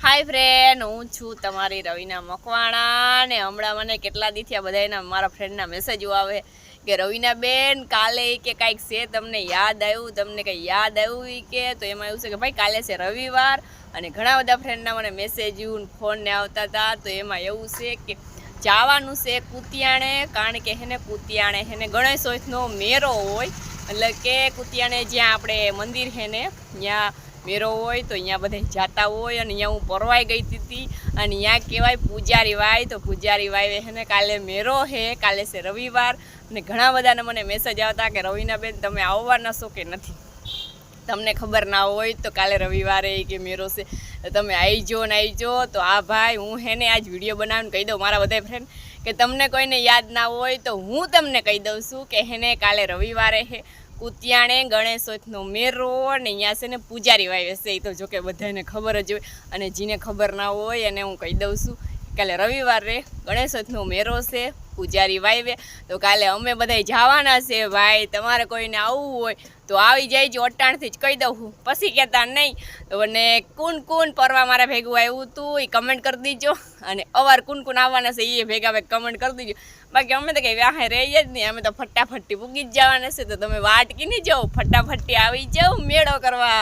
હાય friend, હું છું તમારી રવિના મકવાણા ને હમણાં મને કેટલા દી થયા બધાના મારા ફ્રેન્ડના મેસેજો આવે કે રવિના બેન કાલે કે કાંઈક છે તમને યાદ આવ્યું, તમને કંઈ યાદ આવ્યું કે તો એમાં એવું છે કે ભાઈ કાલે છે રવિવાર અને ઘણા બધા ફ્રેન્ડના મને મેસેજ ફોન ને આવતા હતા. તો એમાં એવું છે કે જવાનું છે કુતિયાણે, કારણ કે હેને કુતિયાણે હેને ગણેશોત્સવનો મેળો હોય, એટલે કે કુતિયાણે જ્યાં આપણે મંદિર છે ને ત્યાં મેળો હોય તો અહીંયા બધા જતા હોય. અને અહીંયા હું પરવાઈ ગઈ હતી અને અહીંયા કહેવાય પૂજારી વાય, તો પૂજારી વાય છે ને કાલે મેળો છે, કાલે છે રવિવાર. અને ઘણા બધાને મને મેસેજ આવતા કે રવિના બેન તમે આવવાના છો કે નથી, તમને ખબર ના હોય તો કાલે રવિવારે કે મેળો છે તમે આવજો ને આવજો. તો આ ભાઈ હું હે ને આજ વિડીયો બનાવીને કહી દઉં મારા બધા ફ્રેન્ડ કે તમને કોઈને યાદ ના હોય તો હું તમને કહી દઉં છું કે હેને કાલે રવિવારે છે કુતિયાણે ગણેશોત્સવનો મેળો ને અહીંયા છે ને પૂજારી વાવે છે. એ તો જોકે બધાને ખબર જ હોય, અને જેને ખબર ના હોય એને હું કહી દઉં છું કાલે રવિવારે ગણેશોત્સવનો મેળો છે પૂજારી વાવે. તો કાલે અમે બધા જવાના છે ભાઈ, તમારે કોઈને આવવું હોય તો આવી જાય, અટાણથી જ કહી દઉં હું, પછી કહેતા નહીં. અને કોણ પરવા મારા ભેગું આવ્યું હતું એ કમેન્ટ કરી દીજો, અને અવાર કોણ આવવાના છે એ ભેગા કમેન્ટ કરી દીજો. બાકી અમે તો કંઈ વ્યાહે રહીએ જ નહીં, અમે તો ફટાફટી પૂગી જ જવાના છે. તો તમે વાટ કીની જાઓ, ફટાફટી આવી જાઓ મેળો કરવા.